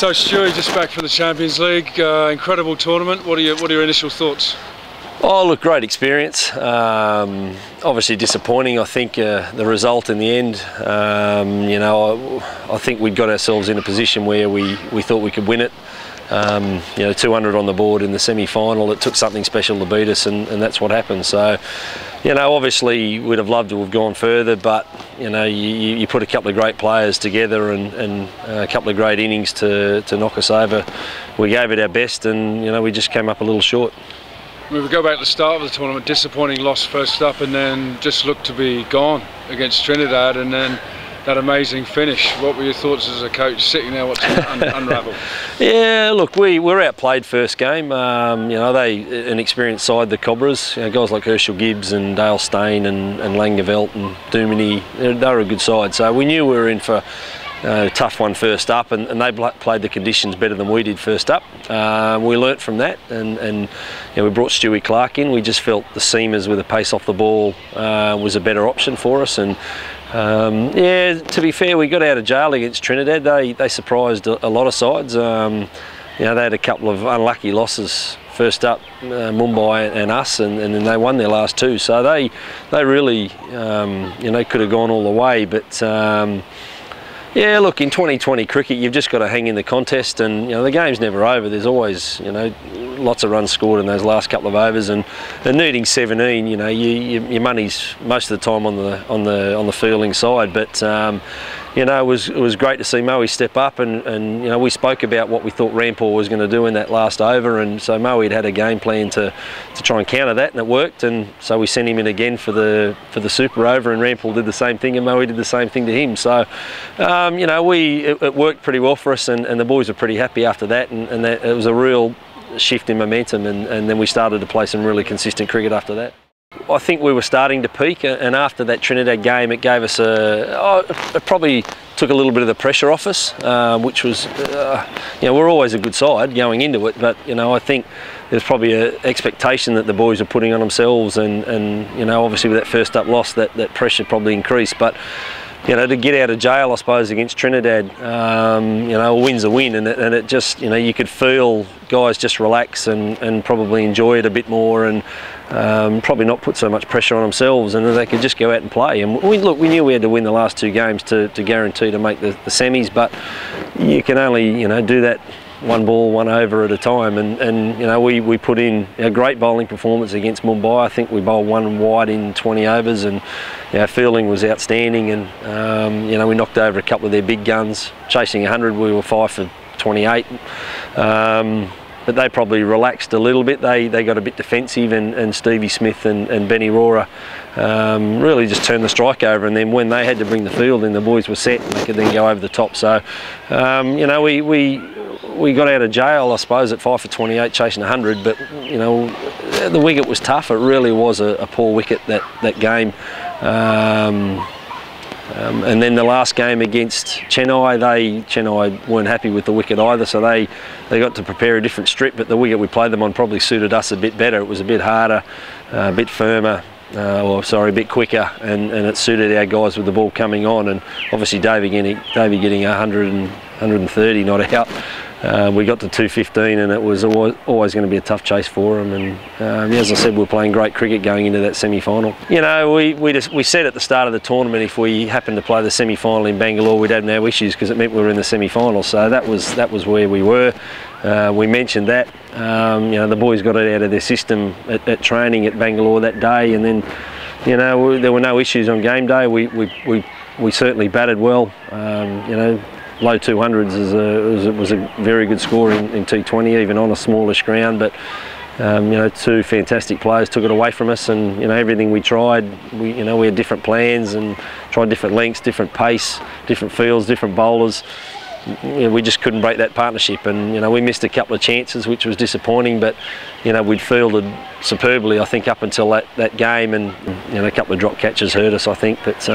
So Stewie, just back from the Champions League, incredible tournament. What are your initial thoughts? Oh, look, great experience. Obviously disappointing, I think, the result in the end. You know, I think we'd got ourselves in a position where we thought we could win it. You know, 200 on the board in the semi-final. It took something special to beat us, and that's what happened. So, you know, obviously we'd have loved to have gone further, but you know, you put a couple of great players together and a couple of great innings to knock us over. We gave it our best, and you know, we just came up a little short. We go back to the start of the tournament, disappointing loss first up, and then just looked to be gone against Trinidad, and then that amazing finish. What were your thoughts as a coach sitting there watching it unravel? Yeah, look, we were outplayed first game. You know, they an experienced side, the Cobras. You know, guys like Herschel Gibbs and Dale Steyn and Langeveld and Duminy, they were a good side. So we knew we were in for a tough one first up, and they played the conditions better than we did first up. We learnt from that, and you know, we brought Stewie Clark in. We just felt the seamers with the pace off the ball was a better option for us. And yeah, to be fair, we got out of jail against Trinidad. They surprised a lot of sides. You know, they had a couple of unlucky losses first up, Mumbai and us, and then they won their last two. So they really you know, could have gone all the way, but yeah, look, in 2020 cricket, you've just got to hang in the contest, and you know, the game's never over. There's always, you know, lots of runs scored in those last couple of overs, and needing 17, you know, your money's most of the time on the fielding side. But you know, it was great to see Moe step up, and you know, we spoke about what we thought Rampur was going to do in that last over, and so Moe had a game plan to try and counter that, and it worked. And so we sent him in again for the super over, and Rampur did the same thing, and Moe did the same thing to him. So you know, it worked pretty well for us, and the boys were pretty happy after that, and that it was a real shift in momentum, and then we started to play some really consistent cricket after that. I think we were starting to peak, and after that Trinidad game, it gave us it probably took a little bit of the pressure off us, which was, you know, we're always a good side going into it, but you know, I think there's probably an expectation that the boys are putting on themselves, and you know, obviously with that first up loss, that pressure probably increased. But you know, to get out of jail, I suppose, against Trinidad, you know, a win's a win, and it just, you know, you could feel guys just relax and probably enjoy it a bit more, and probably not put so much pressure on themselves, and they could just go out and play. And we knew we had to win the last two games to guarantee to make the semis, but you can only, you know, do that one ball, one over at a time, and you know, we put in a great bowling performance against Mumbai. I think we bowled one wide in 20 overs, and our fielding was outstanding, and you know, we knocked over a couple of their big guns. Chasing 100, we were 5 for 28. But they probably relaxed a little bit. They got a bit defensive, and Stevie Smith and Benny Rora really just turned the strike over, and then when they had to bring the field in, the boys were set, and they could then go over the top. So you know, we got out of jail, I suppose, at 5 for 28 chasing 100, but you know, the wicket was tough. It really was a poor wicket, that game. And then the last game against Chennai weren't happy with the wicket either, so they got to prepare a different strip, but the wicket we played them on probably suited us a bit better. It was a bit harder, a bit firmer, a bit quicker, and it suited our guys with the ball coming on. And obviously Davey getting 100 and 130 not out. We got to 215, and it was always going to be a tough chase for them. And as I said, we were playing great cricket going into that semi-final. You know, we said at the start of the tournament, if we happened to play the semi-final in Bangalore, we'd have no issues, because it meant we were in the semi-final. So that was where we were. We mentioned that. You know, the boys got it out of their system at training at Bangalore that day, and then, you know, there were no issues on game day. We certainly batted well. You know, low 200s was a very good score in T20, even on a smallish ground. But you know, two fantastic players took it away from us, and you know, everything we tried, we had different plans and tried different lengths, different pace, different fields, different bowlers. You know, we just couldn't break that partnership, and you know, we missed a couple of chances, which was disappointing. But you know, we'd fielded superbly, I think, up until that game, and you know, a couple of drop catches hurt us, I think. But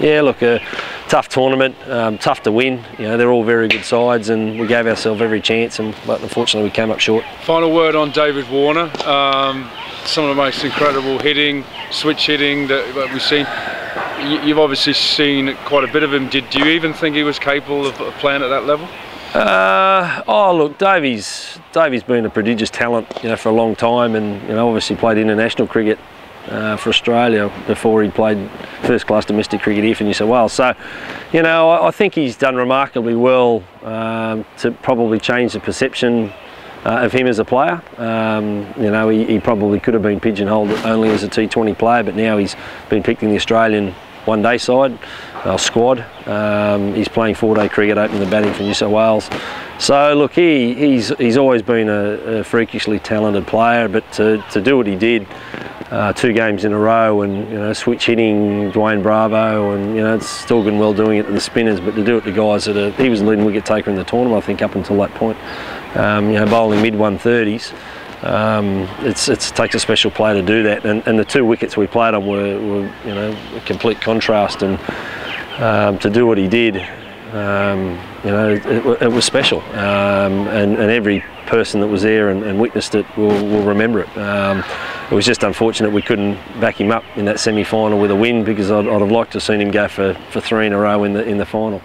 yeah, look, a tough tournament, tough to win. You know, they're all very good sides, and we gave ourselves every chance, but unfortunately we came up short. Final word on David Warner. Some of the most incredible hitting, switch hitting that we've seen. You've obviously seen quite a bit of him. Did you even think he was capable of playing at that level? Oh look, Davey's been a prodigious talent, you know, for a long time, and you know, obviously played international cricket for Australia before he played first class domestic cricket here for New South Wales. So, you know, I think he's done remarkably well to probably change the perception of him as a player. You know, he probably could have been pigeonholed only as a T20 player, but now he's been picked in the Australian one-day side, squad. He's playing 4-day cricket, opening the batting for New South Wales. So look, he's always been a freakishly talented player, but to do what he did, 2 games in a row, and you know, switch hitting Dwayne Bravo, and you know, it's still been well doing it to the spinners, but to do it to guys that he was the leading wicket taker in the tournament, I think, up until that point. You know, bowling mid 130s. It takes a special player to do that, and the 2 wickets we played on were you know, a complete contrast, and to do what he did, you know, it was special, and every person that was there and witnessed it will remember it. It was just unfortunate we couldn't back him up in that semi-final with a win, because I'd have liked to have seen him go for 3 in a row in the final.